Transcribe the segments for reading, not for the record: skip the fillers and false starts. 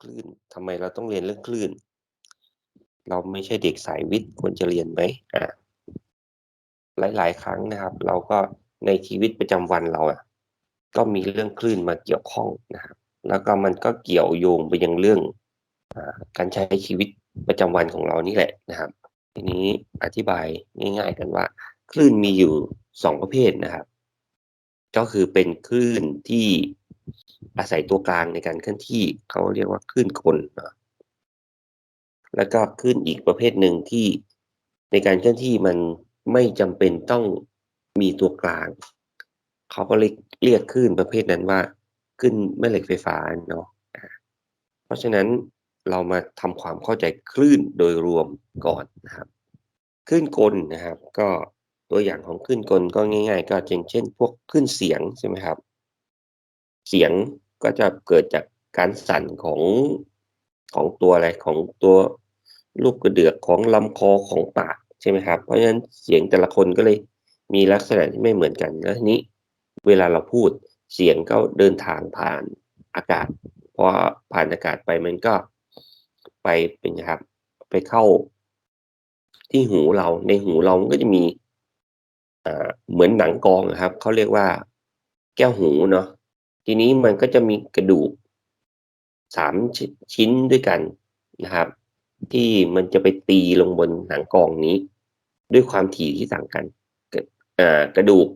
คลื่นทำไมเราต้องเรียนเรื่องคลื่นเราไม่ใช่เด็กสายวิทย์ควรจะเรียนไหมอาหลายๆครั้งนะครับเราก็ในชีวิตประจำวันเราอะก็มีเรื่องคลื่นมาเกี่ยวข้องนะครับแล้วก็มันก็เกี่ยวโยงไปยังเรื่องการใช้ชีวิตประจำวันของเรานี่แหละนะครับทีนี้อธิบายง่ายๆกันว่าคลื่นมีอยู่2ประเภทนะครับก็คือเป็นคลื่นที่อาศัยตัวกลางในการเคลื่อนที่เขาเรียกว่าคลื่นกลเนาะ แล้วก็คลื่นอีกประเภทหนึ่งที่ในการเคลื่อนที่มันไม่จำเป็นต้องมีตัวกลางเขาก็เรียกคลื่นประเภทนั้นว่าคลื่นแม่เหล็กไฟฟ้าเนาะอาเพราะฉะนั้นเรามาทำความเข้าใจคลื่นโดยรวมก่อนนะครับคลื่นกลนะครับก็ตัวอย่างของคลื่นกลก็ง่ายๆก็อย่างเช่นพวกคลื่นเสียงใช่ไหมครับเสียงก็จะเกิดจากการสั่นของตัวอะไรของตัวลูกกระเดือกของลำคอของปากใช่ไหมครับเพราะฉะนั้นเสียงแต่ละคนก็เลยมีลักษณะที่ไม่เหมือนกันแล้วทีนี้เวลาเราพูดเสียงก็เดินทางผ่านอากาศพอผ่านอากาศไปมันก็ไปเป็นไงครับไปเข้าที่หูเราในหูเรามันก็จะมีเหมือนหนังกลองอะครับเขาเรียกว่าแก้วหูเนาะทีนี้มันก็จะมีกระดูก3ชิ้นด้วยกันนะครับที่มันจะไปตีลงบนหนังกลองนี้ด้วยความถี่ที่ต่างกันกกระดูก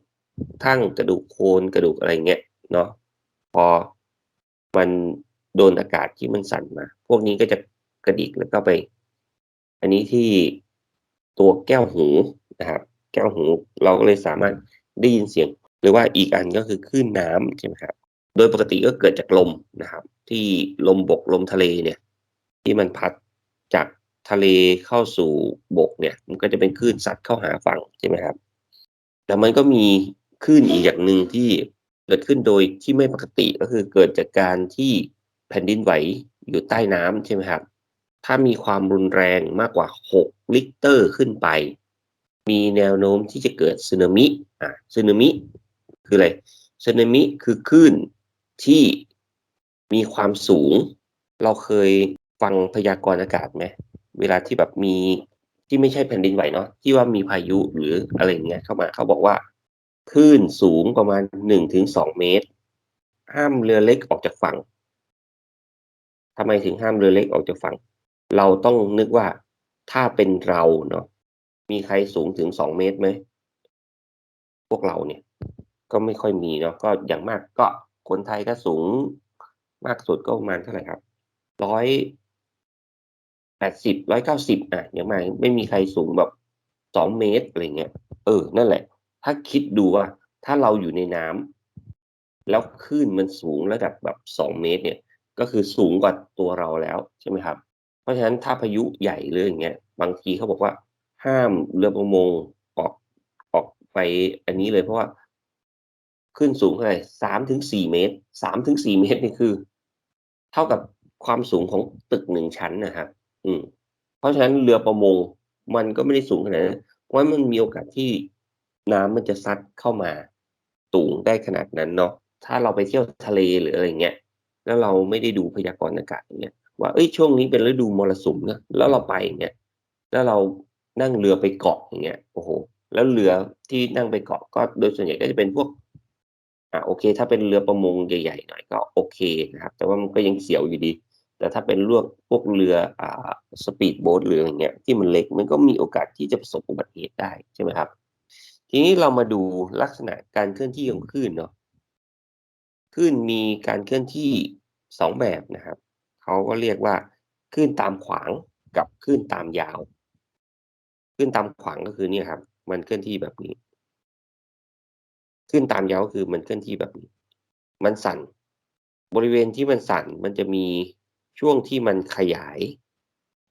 ทั่งกระดูกโคนกระดูกอะไรเงี้ยเนาะพอมันโดนอากาศที่มันสั่นมาพวกนี้ก็จะกระดิกแล้วก็ไปอันนี้ที่ตัวแก้วหูนะครับแก้วหูเราก็เลยสามารถได้ยินเสียงหรือว่าอีกอันก็คือคลื่นน้ำใช่ไหมครับ โดยปกติก็เกิดจากลมนะครับที่ลมบกลมทะเลเนี่ยที่มันพัดจากทะเลเข้าสู่บกเนี่ยมันก็จะเป็นคลื่นซัดเข้าหาฝั่งใช่ไหมครับแต่มันก็มีคลื่นอีกอย่างหนึ่งที่เกิดขึ้นโดยที่ไม่ปกติก็คือเกิดจากการที่แผ่นดินไหวอยู่ใต้น้ำใช่ไหมครับถ้ามีความรุนแรงมากกว่า6ริกเตอร์ขึ้นไปมีแนวโน้มที่จะเกิดสึนามิสึนามิคืออะไรสึนามิคือคลื่นที่มีความสูงเราเคยฟังพยากรณ์อากาศไหมเวลาที่แบบมีที่ไม่ใช่แผ่นดินไหวเนาะที่ว่ามีพายุหรืออะไรอย่างเงี้ยเข้ามาเขาบอกว่าคลื่นสูงประมาณ1-2เมตรห้ามเรือเล็กออกจากฝั่งทำไมถึงห้ามเรือเล็กออกจากฝั่งเราต้องนึกว่าถ้าเป็นเราเนาะมีใครสูงถึง2เมตรไหมพวกเราเนี่ยก็ไม่ค่อยมีเนาะก็อย่างมากก็คนไทยก็สูงมากสุดก็ประมาณเท่าไรครับ180 190อย่างมากไม่มีใครสูงแบบ2เมตรอะไรอย่างเงี้ยนั่นแหละถ้าคิดดูว่าถ้าเราอยู่ในน้ำแล้วคลื่นมันสูงระดับแบบ2เมตรเนี่ยก็คือสูงกว่าตัวเราแล้วใช่ไหมครับเพราะฉะนั้นถ้าพายุใหญ่หรืออย่างเงี้ยบางทีเขาบอกว่าห้ามเรือประมงออกออกไปอันนี้เลยเพราะว่าคลื่นสูงเท่าไร3-4เมตร3-4เมตรนี่คือเท่ากับความสูงของตึก1ชั้นน่ะครับอืม เพราะฉะนั้นเรือประมงมันก็ไม่ได้สูงขนาดนั้นเพราะงั้นมันมีโอกาสที่น้ำมันจะซัดเข้ามาสูงได้ขนาดนั้นเนาะถ้าเราไปเที่ยวทะเลหรืออะไรอย่างเงี้ยแล้วเราไม่ได้ดูพยากรณ์อากาศอย่างเงี้ยว่าเฮ้ยช่วงนี้เป็นฤดูมรสุมนะแล้วเราไปอย่างเงี้ยแล้วเรานั่งเรือไปเกาะอย่างเงี้ยโอ้โฮแล้วเรือที่นั่งไปเกาะก็โดยส่วนใหญ่ก็จะเป็นพวกโอเคถ้าเป็นเรือประมงใหญ่ๆหน่อยก็โอเคนะครับแต่ว่ามันก็ยังเสียวอยู่ดี แต่ถ้าเป็นพวกเรือสปีดโบ๊ตหรืออะไรอย่างเงี้ยที่มันเล็กมันก็มีโอกาสที่จะประสบอุบัติเหตุได้ใช่ไหมครับทีนี้เรามาดูลักษณะการเคลื่อนที่ของคลื่นเนาะคลื่นมีการเคลื่อนที่2แบบนะครับเขาก็เรียกว่าคลื่นตามขวางกับคลื่นตามยาวคลื่นตามขวางก็คือเนี่ยครับมันเคลื่อนที่แบบนี้คลื่นตามยาวก็คือมันเคลื่อนที่แบบนี้มันสั่นบริเวณที่มันสั่นมันจะมีช่วงที่มันขยาย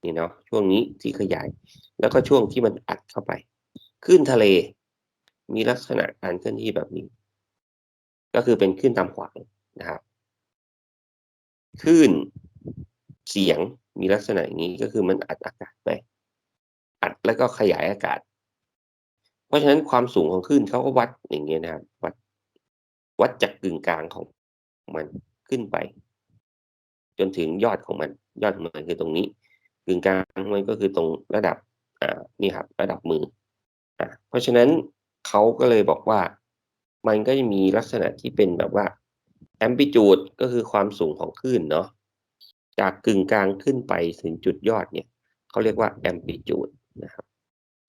นี่เนาะช่วงนี้ที่ขยายแล้วก็ช่วงที่มันอัดเข้าไปคลื่นทะเลมีลักษณะการเคลื่อนที่แบบนี้ก็คือเป็นคลื่นตามขวางนะครับคลื่นเสียงมีลักษณะอย่างงี้ก็คือมันอัดอากาศไปอัดแล้วก็ขยายอากาศเพราะฉะนั้นความสูงของคลื่นเขาก็วัดอย่างงี้นะครับวัดจากกึ่งกลางของมันขึ้นไป จนถึงยอดของมันคือตรงนี้กึ่งกลางมันก็คือตรงระดับนี่ครับระดับมือเพราะฉะนั้นเขาก็เลยบอกว่ามันก็จะมีลักษณะที่เป็นแบบว่า amplitude ก็คือความสูงของคลื่นเนาะจากกึ่งกลางขึ้นไปถึงจุดยอดเนี่ยเขาเรียกว่า amplitude นะครับ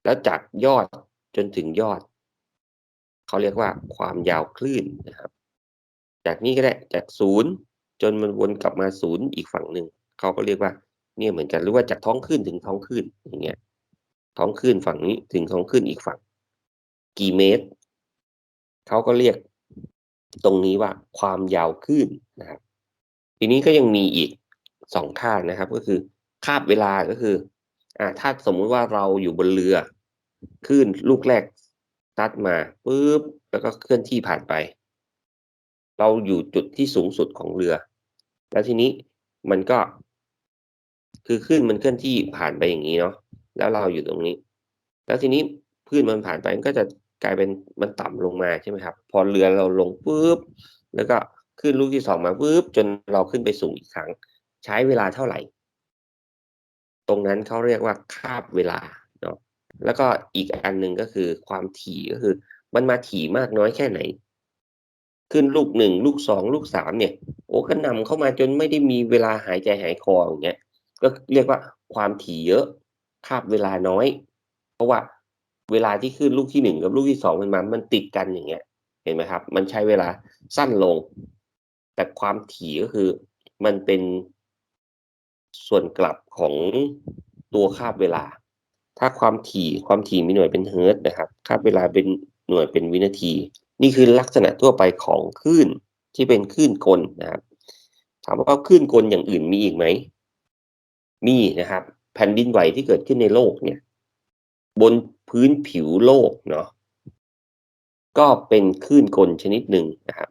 แล้วจากยอดจนถึงยอดเขาเรียกว่าความยาวคลื่นนะครับจากนี้ก็ได้จากศูนย์จนมันวนกลับมาศูนย์อีกฝั่งหนึ่งเขาก็เรียกว่าเนี่ยเหมือนกันหรือว่าจากท้องคลื่นถึงท้องคลื่นอย่างเงี้ยท้องคลื่นฝั่งนี้ถึงท้องคลื่นอีกฝั่งกี่เมตรเขาก็เรียกตรงนี้ว่าความยาวคลื่นนะครับทีนี้ก็ยังมีอีก2ท่านะครับก็คือคาบเวลาก็คือถ้าสมมุติว่าเราอยู่บนเรือคลื่นลูกแรกซัดมาปุ๊บแล้วก็เคลื่อนที่ผ่านไปเราอยู่จุดที่สูงสุดของเรือแล้วทีนี้มันก็คือคลื่นมันเคลื่อนที่ผ่านไปอย่างงี้เนาะแล้วเราอยู่ตรงนี้แล้วทีนี้คลื่นมันผ่านไปมันก็จะกลายเป็นมันต่ำลงมาใช่ไหมครับพอเรือเราลงปุ๊บแล้วก็คลื่นลูกที่2มาปุ๊บจนเราขึ้นไปสูงอีกครั้งใช้เวลาเท่าไรตรงนั้นเขาเรียกว่าคาบเวลาเนาะแล้วก็อีกอันหนึ่งก็คือความถี่ก็คือมันมาถี่มากน้อยแค่ไหนขึ้นลูก1ลูก2ลูก3เนี่ยโอ้กระหน่ำเข้ามาจนไม่ได้มีเวลาหายใจหายคออย่างเงี้ยก็เรียกว่าความถี่เยอะคาบเวลาน้อยเพราะว่าเวลาที่ขึ้นลูกที่1กับลูกที่2มันติดกันอย่างเงี้ยเห็นไหมครับมันใช้เวลาสั้นลงแต่ความถี่ก็คือมันเป็นส่วนกลับของตัวคาบเวลาถ้าความถี่มีหน่วยเป็นเฮิร์ตซ์นะครับคาบเวลาเป็นหน่วยเป็นวินาทีนี่คือลักษณะทั่วไปของคลื่นที่เป็นคลื่นกลนะครับถามว่าคลื่นกลอย่างอื่นมีอีกไหมมีนะครับแผ่นดินไหวที่เกิดขึ้นในโลกเนี่ยบนพื้นผิวโลกเนาะก็เป็นคลื่นกลชนิดหนึ่งนะครับ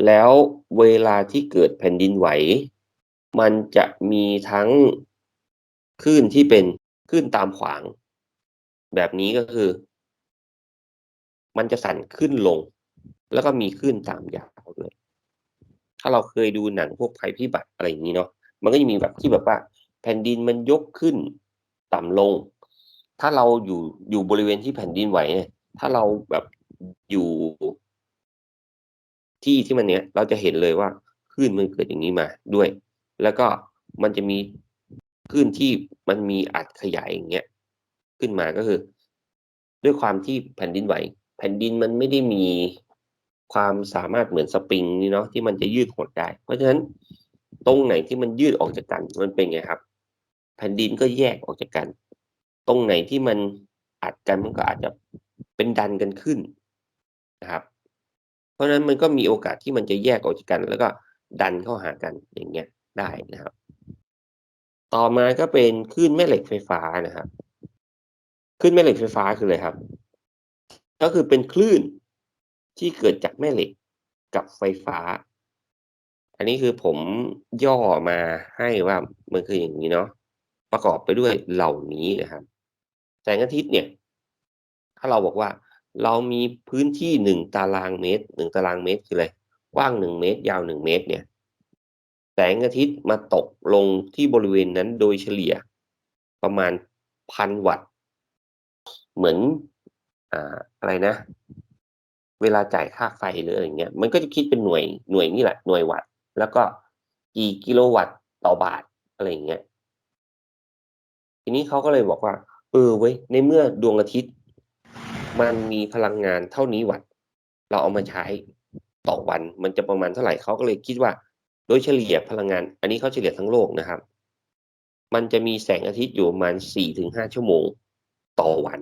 แล้วเวลาที่เกิดแผ่นดินไหวมันจะมีทั้งคลื่นที่เป็นคลื่นตามขวางแบบนี้ก็คือมันจะสั่นขึ้นลงแล้วก็มีคลื่นตามยาวด้วยถ้าเราเคยดูหนังพวกภัยพิบัติอะไรอย่างงี้เนาะมันก็จะมีแบบที่แบบว่าแผ่นดินมันยกขึ้นต่ำลงถ้าเราอยู่บริเวณที่แผ่นดินไหวเนี่ยถ้าเราแบบอยู่ที่มันเนี้ยเราจะเห็นเลยว่าคลื่นมันเกิดอย่างงี้มาด้วยแล้วก็มันจะมีคลื่นที่มันมีอัดขยายอย่างเงี้ยขึ้นมาก็คือด้วยความที่แผ่นดินไหวแผ่นดินมันไม่ได้มีความสามารถเหมือนสปริงนี่เนาะที่มันจะยืดหดได้เพราะฉะนั้นตรงไหนที่มันยืดออกจากกันมันเป็นไงครับแผ่นดินก็แยกออกจากกันตรงไหนที่มันอัดกันมันก็อาจจะเป็นดันกันขึ้นนะครับ เพราะฉะนั้นมันก็มีโอกาสที่มันจะแยกออกจากกันแล้วก็ดันเข้าหากันอย่างเงี้ยได้นะครับต่อมาก็เป็นคลื่นแม่เหล็กไฟฟ้านะครับคลื่นแม่เหล็กไฟฟ้าคืออะไรครับก็คือเป็นคลื่นที่เกิดจากแม่เหล็กกับไฟฟ้าอันนี้คือผมย่อมาให้ว่ามันคืออย่างงี้เนาะประกอบไปด้วยเหล่านี้นะครับแสงอาทิตย์เนี่ยถ้าเราบอกว่าเรามีพื้นที่1ตารางเมตร1ตารางเมตรคืออะไรกว้าง1เมตรยาว1เมตรเนี่ย แสงอาทิตย์มาตกลงที่บริเวณนั้นโดยเฉลี่ยประมาณ1,000วัตต์เหมือนอะไรนะเวลาจ่ายค่าไฟหรืออะไรอย่างเงี้ยมันก็จะคิดเป็นหน่วยนี่แหละหน่วยวัตต์แล้วก็กี่กิโลวัตต์ต่อบาทอะไรอย่างเงี้ยทีนี้เขาก็เลยบอกว่าเว้ยในเมื่อดวงอาทิตย์มันมีพลังงานเท่านี้วัตต์เราเอามาใช้ต่อวันมันจะประมาณเท่าไรเขาก็เลยคิดว่าโดยเฉลี่ยพลังงานอันนี้เขาเฉลี่ยทั้งโลกนะครับ มันจะมีแสงอาทิตย์อยู่ประมาณ4-5ชั่วโมงต่อวัน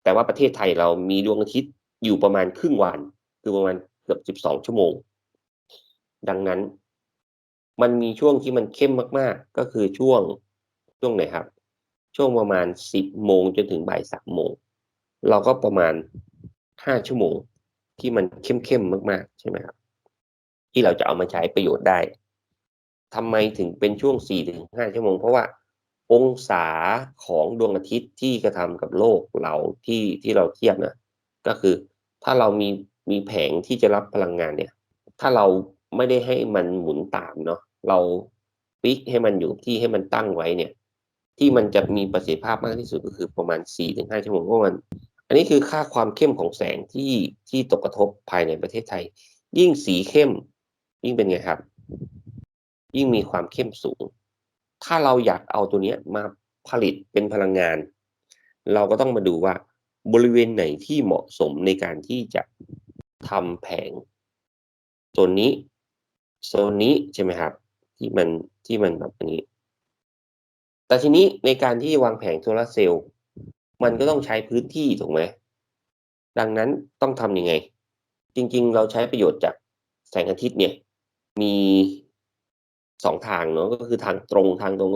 แต่ว่าประเทศไทยเรามีดวงอาทิตย์อยู่ประมาณครึ่งวันคือประมาณเกือบ12ชั่วโมงดังนั้นมันมีช่วงที่มันเข้มมากๆก็คือช่วงไหนครับช่วงประมาณ10โมงจนถึงบ่าย3โมงเราก็ประมาณ5ชั่วโมงที่มันเข้มๆมากๆใช่ไหมครับที่เราจะเอามาใช้ประโยชน์ได้ ทำไมถึงเป็นช่วง4-5ชั่วโมงเพราะว่าองศาของดวงอาทิตย์ที่กระทำกับโลกเราที่เราเทียบนะก็คือถ้าเรามีแผงที่จะรับพลังงานเนี่ยถ้าเราไม่ได้ให้มันหมุนตามเนาะเรา ฟิกให้มันอยู่ที่ให้มันตั้งไว้เนี่ยที่มันจะมีประสิทธิภาพมากที่สุดก็คือประมาณ4-5 ชั่วโมงเพราะมันอันนี้คือค่าความเข้มของแสงที่ตกกระทบภายในประเทศไทยยิ่งสีเข้มยิ่งเป็นไงครับยิ่งมีความเข้มสูงถ้าเราอยากเอาตัวเนี้ยมาผลิตเป็นพลังงานเราก็ต้องมาดูว่าบริเวณไหนที่เหมาะสมในการที่จะทำแผงโซนนี้โซนนี้ใช่ไหมครับที่มันแบบนี้แต่ทีนี้ในการที่วางแผงโซลาร์เซลล์มันก็ต้องใช้พื้นที่ถูกไหมดังนั้นต้องทำยังไงจริงๆเราใช้ประโยชน์จากแสงอาทิตย์เนี่ยมี2ทางเนาะก็คือทางตรง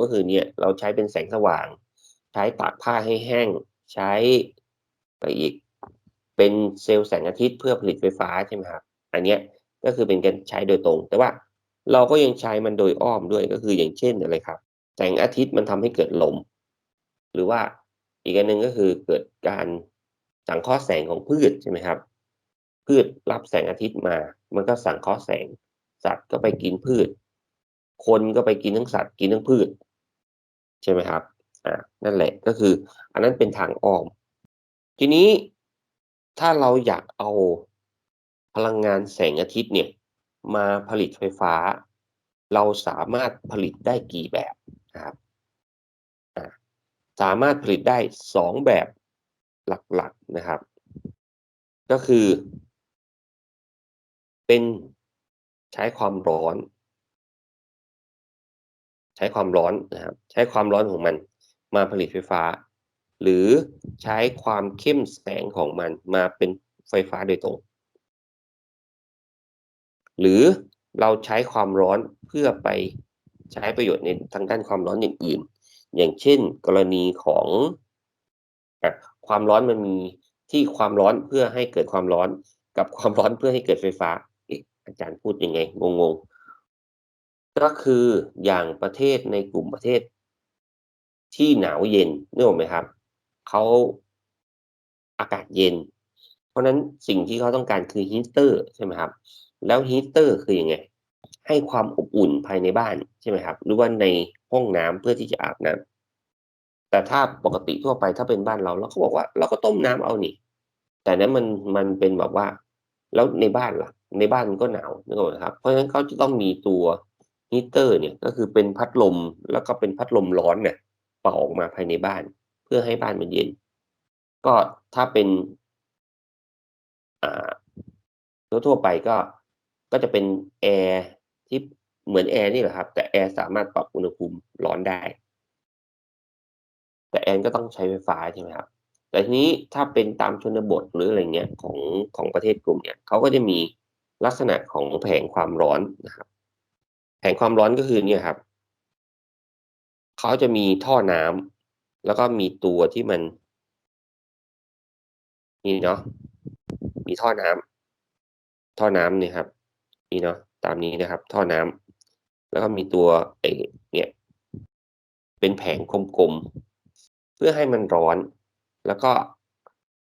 ก็คือเนี่ยเราใช้เป็นแสงสว่างใช้ตากผ้าให้แห้งใช้อะไรอีกเป็นเซลล์แสงอาทิตย์เพื่อผลิตไฟฟ้าใช่ไหมครับอันเนี้ยก็คือเป็นการใช้โดยตรงแต่ว่าเราก็ยังใช้มันโดยอ้อมด้วยก็คืออย่างเช่นอะไรครับแสงอาทิตย์มันทำให้เกิดลมหรือว่าอีกอันหนึ่งก็คือเกิดการสังเคราะห์แสงของพืชใช่ไหมครับพืชรับแสงอาทิตย์มามันก็สังเคราะห์แสงสัตว์ก็ไปกินพืชคนก็ไปกินทั้งสัตว์กินทั้งพืชใช่ไหมครับนั่นแหละก็คืออันนั้นเป็นทางอ้อมทีนี้ถ้าเราอยากเอาพลังงานแสงอาทิตย์เนี่ยมาผลิตไฟฟ้าเราสามารถผลิตได้กี่แบบนะครับอาสามารถผลิตได้2แบบหลักๆนะครับก็คือเป็นใช้ความร้อนนะครับใช้ความร้อนของมันมาผลิตไฟฟ้าหรือใช้ความเข้มแสงของมันมาเป็นไฟฟ้าโดยตรง หรือเราใช้ความร้อนเพื่อไปใช้ประโยชน์ในทางด้านความร้อนอย่างอื่นอย่างเช่นกรณีของอะความร้อนมันมีที่ความร้อนเพื่อให้เกิดความร้อนกับความร้อนเพื่อให้เกิดไฟฟ้าเอ๊ะอาจารย์พูดยังไงงงๆก็คืออย่างประเทศในกลุ่มประเทศที่หนาวเย็นนึกออกไหมครับเขาอากาศเย็นเพราะฉะนั้นสิ่งที่เขาต้องการคือ heater ใช่ไหมครับแล้ว heater คือยังไง ให้ความอบอุ่นภายในบ้านใช่ไหมครับหรือว่าในห้องน้ำเพื่อที่จะอาบน้ำแต่ถ้าปกติทั่วไปถ้าเป็นบ้านเราก็บอกว่าเราก็ต้มน้ำเอานี่แต่นั้นมันเป็นแบบว่าแล้วในบ้านล่ะในบ้านมันก็หนาวนึกออกไหมครับเพราะฉะนั้นเขาจะต้องมีตัว heater เนี่ยก็คือเป็นพัดลมแล้วก็เป็นพัดลมร้อนเนี่ยเป่าออกมาภายในบ้านเพื่อให้บ้านมันเย็นก็ถ้าเป็นอ่า ทั่วๆไปก็จะเป็นแอร์ที่เหมือนแอร์นี่แหละครับแต่แอร์สามารถปรับอุณหภูมิร้อนได้แต่แอร์ก็ต้องใช้ไฟฟ้าใช่ไหมครับแต่ทีนี้ถ้าเป็นตามชนบทหรืออะไรเงี้ยของประเทศกลุ่มเนี่ยเขาก็จะมีลักษณะของแผงความร้อนนะครับแผงความร้อนก็คือเนี่ยครับเขาจะมีท่อน้ำแล้วก็มีตัวที่มันนี่เนาะมีท่อน้ำเนี่ยครับนี่เนาะตามนี้นะครับท่อน้ำแล้วก็มีตัวไอ้เนี่ย เป็นแผงกลมๆเพื่อให้มันร้อนแล้วก็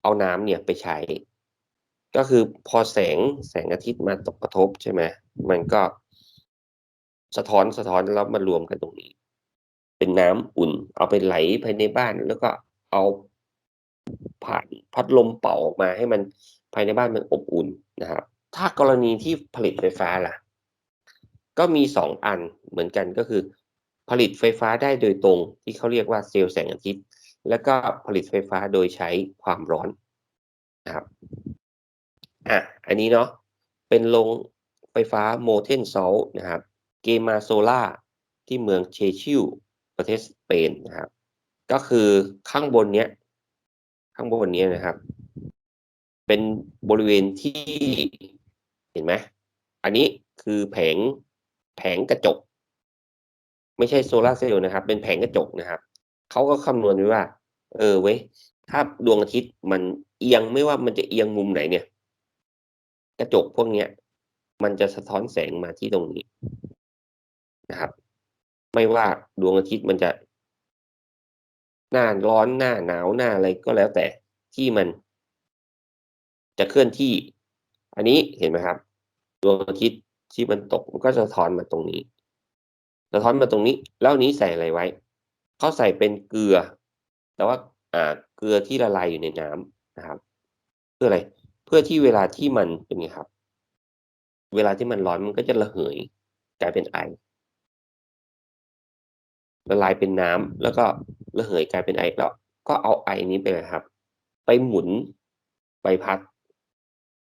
เอาน้ำเนี่ยไปใช้ก็คือพอแสงอาทิตย์มาตกกระทบใช่ไหมมันก็สะท้อนแล้วมารวมกันตรงนี้เป็นน้ำอุ่นเอาไปไหลภายในบ้านแล้วก็เอาผ่านพัดลมเป่าออกมาให้มันภายในบ้านมันอบอุ่นนะครับถ้ากรณีที่ผลิตไฟฟ้าล่ะ ก็มี2อันเหมือนกันก็คือผลิตไฟฟ้าได้โดยตรงที่เขาเรียกว่าเซลล์แสงอาทิตย์แล้วก็ผลิตไฟฟ้าโดยใช้ความร้อนนะครับอันนี้เนาะเป็นโรงไฟฟ้า Molten Salt นะครับ Gemasolar ที่เมือง Chechiu ประเทศสเปนนะครับก็คือข้างบนเนี้ยข้างบนเนี้ยนะครับเป็นบริเวณที่เห็นไหมอันนี้คือแผงกระจก ไม่ใช่โซลาร์เซลล์นะครับเป็นแผงกระจกนะครับเขาก็คำนวณไว้ว่าเว้ยถ้าดวงอาทิตย์มันเอียงไม่ว่ามันจะเอียงมุมไหนเนี่ยกระจกพวกเนี้ยมันจะสะท้อนแสงมาที่ตรงนี้นะครับไม่ว่าดวงอาทิตย์มันจะหน้าร้อนหน้าหนาวหน้าอะไรก็แล้วแต่ที่มันจะเคลื่อนที่อันนี้เห็นไหมครับดวงอาทิตย์ที่มันตกมันก็จะสะท้อนมาตรงนี้ สะท้อนมาตรงนี้แล้วอันนี้ใส่อะไรไว้เขาใส่เป็นเกลือแต่ว่าเกลือที่ละลายอยู่ในน้ำนะครับเพื่ออะไรเพื่อที่เวลาที่มันเป็นไงครับเวลาที่มันร้อนมันก็จะระเหยกลายเป็นไอละลายเป็นน้ำแล้วก็ระเหยกลายเป็นไอแล้วก็เอาไอนี้ไปเลยครับไปหมุนใบพัด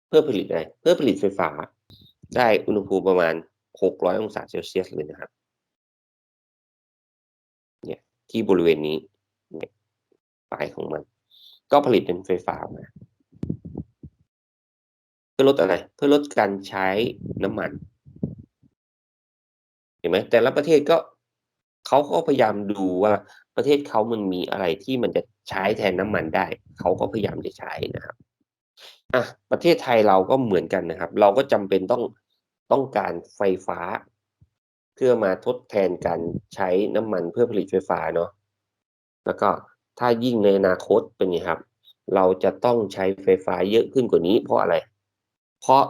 เพื่อผลิตอะไรเพื่อผลิตไฟฟ้าได้อุณหภูมิประมาณ600องศาเซลเซียสเลยนะครับเนี่ยที่บริเวณนี้เนี่ยปลายของมันก็ผลิตเป็นไฟฟ้ามาเพื่อลดอะไรเพื่อลดการใช้น้ำมันเห็นไหมแต่ละประเทศก็เขาก็พยายามดูว่าประเทศเขามันมีอะไรที่มันจะใช้แทนน้ำมันได้เขาก็พยายามจะใช้นะครับประเทศไทยเราก็เหมือนกันนะครับเราก็จำเป็นต้องการไฟฟ้าเพื่อมาทดแทนการใช้น้ำมันเพื่อผลิตไฟฟ้าเนาะแล้วก็ถ้ายิ่งในอนาคตเป็นไงครับเราจะต้องใช้ไฟฟ้าเยอะขึ้นกว่านี้เพราะอะไรเพราะ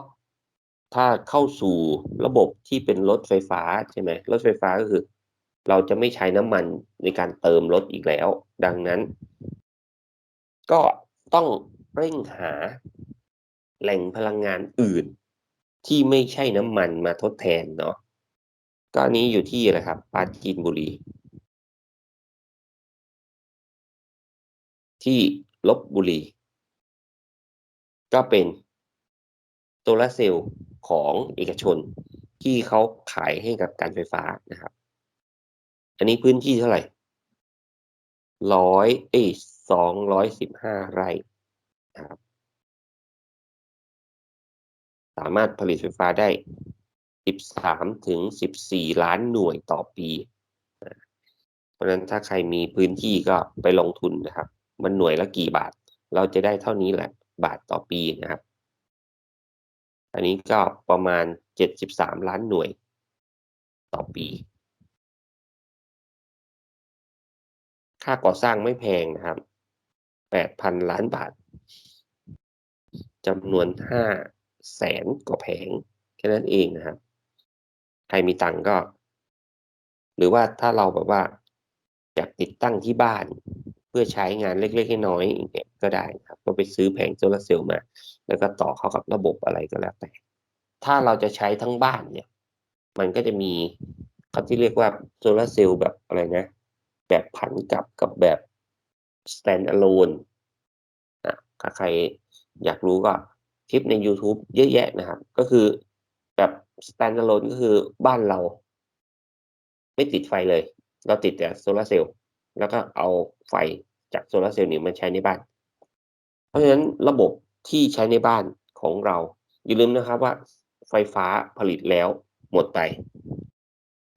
ถ้าเข้าสู่ระบบที่เป็นรถไฟฟ้าใช่ไหมรถไฟฟ้าก็คือเราจะไม่ใช้น้ำมันในการเติมรถอีกแล้วดังนั้นก็ต้องเร่งหาแหล่งพลังงานอื่นที่ไม่ใช่น้ำมันมาทดแทนเนาะก็อันนี้อยู่ที่อะไรครับปราจีนบุรีที่ลพบุรีก็เป็นโซลาร์เซลล์ของเอกชนที่เขาขายให้กับการไฟฟ้านะครับอันนี้พื้นที่เท่าไหร่215 ไร่นะครับสามารถผลิตไฟฟ้าได้13 ถึง 14 ล้านหน่วยต่อปีเพราะฉะนั้นถ้าใครมีพื้นที่ก็ไปลงทุนนะครับมันหน่วยละกี่บาทเราจะได้เท่านี้แหละบาทต่อปีนะครับอันนี้ก็ประมาณ73 ล้านหน่วยต่อปีค่าก่อสร้างไม่แพงนะครับ8,000 ล้านบาทจำนวน500,000 กว่าแผงแค่นั้นเองนะครับใครมีตังค์ก็หรือว่าถ้าเราแบบว่าอยากติดตั้งที่บ้านเพื่อใช้งานเล็กๆน้อยๆอย่างเงี้ยก็ได้ครับก็ไปซื้อแผงโซลาร์เซลล์มาแล้วก็ต่อเข้ากับระบบอะไรก็แล้วแต่ถ้าเราจะใช้ทั้งบ้านเนี่ยมันก็จะมีเขาที่เรียกว่าโซลาร์เซลล์แบบอะไรนะแบบผันกลับกับแบบ stand alone ถ้าใครอยากรู้ก็คลิปในยูทูบเยอะแยะนะครับก็คือแบบ stand alone ก็คือบ้านเราไม่ติดไฟเลยเราติดแต่โซลาร์เซลล์แล้วก็เอาไฟจากโซลาร์เซลล์นี้มาใช้ในบ้านเพราะฉะนั้นระบบที่ใช้ในบ้านของเราอย่าลืมนะครับว่าไฟฟ้าผลิตแล้วหมดไป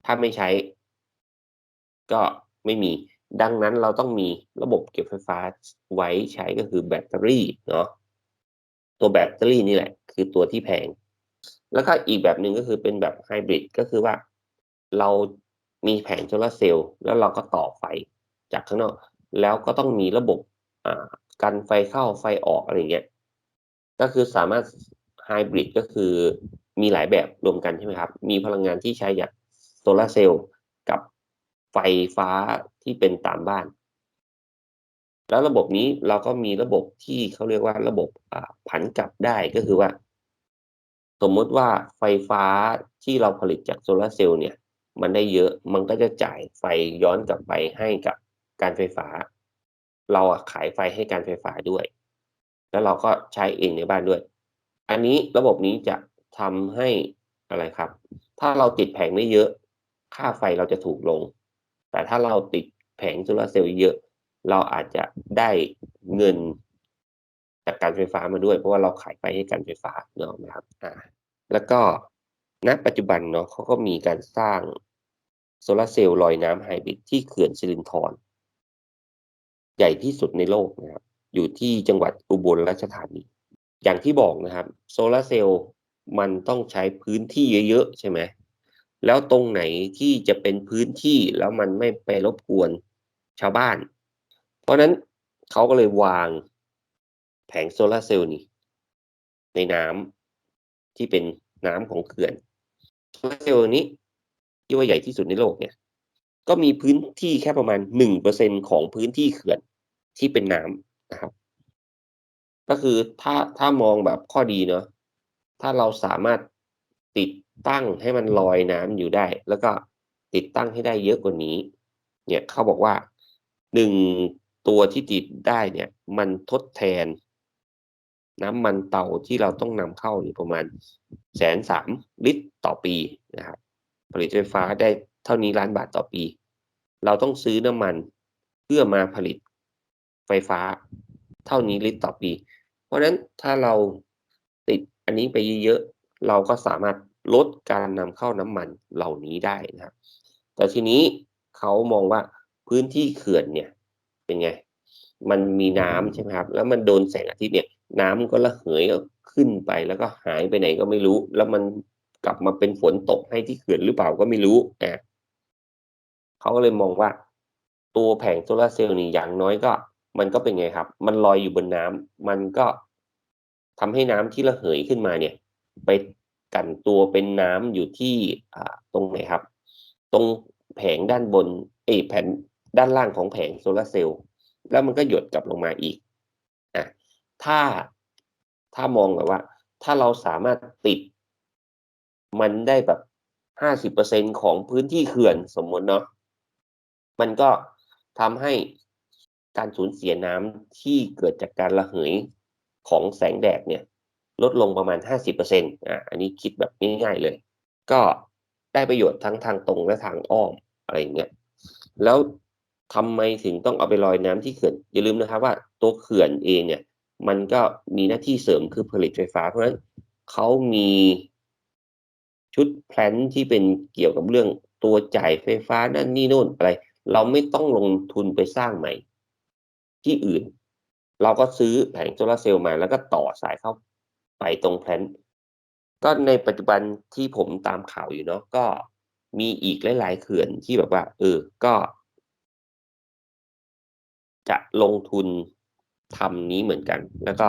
ถ้าไม่ใช้ก็ไม่มีดังนั้นเราต้องมีระบบเก็บไฟฟ้าไว้ใช้ก็คือแบตเตอรี่เนาะตัวแบตเตอรี่นี่แหละคือตัวที่แพง แล้วก็อีกแบบหนึ่งก็คือเป็นแบบไฮบริดก็คือว่าเรามีแผงโซลาร์เซลล์แล้วเราก็ต่อไฟจากข้างนอกแล้วก็ต้องมีระบบอ่ากันไฟเข้าไฟออกอะไรเงี้ยก็คือสามารถไฮบริดก็คือมีหลายแบบรวมกันใช่ไหมครับมีพลังงานที่ใช้จากโซลาร์เซลล์กับไฟฟ้าที่เป็นตามบ้านแล้วระบบนี้เราก็มีระบบที่เขาเรียกว่าระบบผันกลับได้ก็คือว่า สมมติว่าไฟฟ้าที่เราผลิตจากโซลาร์เซลล์เนี่ยมันได้เยอะมันก็จะจ่ายไฟย้อนกลับไปให้กับการไฟฟ้าเราขายไฟให้การไฟฟ้าด้วยแล้วเราก็ใช้เองในบ้านด้วยอันนี้ระบบนี้จะทำให้อะไรครับถ้าเราติดแผงไม่เยอะค่าไฟเราจะถูกลงแต่ถ้าเราติดแผงโซลาร์เซลล์เยอะเราอาจจะได้เงินจากการไฟฟ้ามาด้วยเพราะว่าเราขายไฟให้การไฟฟ้าเนาะนะครับแล้วก็ณปัจจุบันเนาะเขาก็มีการสร้างโซลาร์เซลล์ลอยน้ำไฮบริดที่เขื่อนสิรินธรใหญ่ที่สุดในโลกนะครับอยู่ที่จังหวัดอุบลราชธานีอย่างที่บอกนะครับโซลาร์เซลล์มันต้องใช้พื้นที่เยอะๆใช่ไหมแล้วตรงไหนที่จะเป็นพื้นที่แล้วมันไม่ไปรบกวนชาวบ้านเพราะนั้นเขาก็เลยวางแผงโซลาร์เซลล์นี่ในน้ำที่เป็นน้ำของเขื่อนโซลาร์เซลล์นี้ ที่ว่าใหญ่ที่สุดในโลกเนี่ยก็มีพื้นที่แค่ประมาณ1%ของพื้นที่เขื่อนที่เป็นน้ำนะครับก็คือถ้ามองแบบข้อดีเนาะถ้าเราสามารถติดตั้งให้มันลอยน้ำอยู่ได้แล้วก็ติดตั้งให้ได้เยอะกว่านี้เนี่ยเขาบอกว่า1ตัวที่ติดได้เนี่ยมันทดแทนน้ำมันเตาที่เราต้องนำเข้าอยู่ประมาณ130,000 ลิตรต่อปีนะครับผลิตไฟฟ้าได้เท่านี้ล้านบาทต่อปีเราต้องซื้อน้ำมันเพื่อมาผลิตไฟฟ้าเท่านี้ลิตรต่อปีเพราะฉะนั้นถ้าเราติดอันนี้ไปเยอะๆเราก็สามารถลดการนำเข้าน้ำมันเหล่านี้ได้นะครับแต่ทีนี้เขามองว่าพื้นที่เขื่อนเนี่ยเป็นไงมันมีน้ำใช่ไหมครับแล้วมันโดนแสงอาทิตย์เนี่ย น้ำมันก็ระเหยขึ้นไปแล้วก็หายไปไหนก็ไม่รู้แล้วมันกลับมาเป็นฝนตกให้ที่เขื่อนหรือเปล่าก็ไม่รู้เขาก็เลยมองว่าตัวแผงโซลาร์เซลล์นี่อย่างน้อยก็มันก็เป็นไงครับมันลอยอยู่บนน้ำมันก็ทำให้น้ำที่ระเหยขึ้นมาเนี่ยไปกลั่นตัวเป็นน้ำอยู่ที่ตรงไหนครับตรงแผงด้านบนแผ่นด้านล่างของแผงโซลาร์เซลล์แล้วมันก็หยดกลับลงมาอีกอ่า ถ้าถ้ามองแบบว่าถ้าเราสามารถติดมันได้แบบ50%ของพื้นที่เขื่อนสมมุติเนาะมันก็ทำให้การสูญเสียน้ำที่เกิดจากการระเหยของแสงแดดเนี่ยลดลงประมาณ50%อันนี้คิดแบบง่ายๆเลยก็ได้ประโยชน์ทั้งทางตรงและทางอ้อมอะไรอย่างเงี้ยแล้วทำไมถึงต้องเอาไปลอยน้ำที่เขื่อนอย่าลืมนะครับว่าตัวเขื่อนเองเนี่ยมันก็มีหน้าที่เสริมคือผลิตไฟฟ้าเพราะฉะนั้นเขามีชุดแพลนที่เป็นเกี่ยวกับเรื่องตัวจ่ายไฟฟ้านั่นนี่โน่นอะไรเราไม่ต้องลงทุนไปสร้างใหม่ที่อื่นเราก็ซื้อแผงโซลาร์เซลล์มาแล้วก็ต่อสายเข้าไปตรงแพลนก็ในปัจจุบันที่ผมตามข่าวอยู่เนาะก็มีอีกหลายๆเขื่อนที่แบบว่าก็จะลงทุนทำนี้เหมือนกันแล้วก็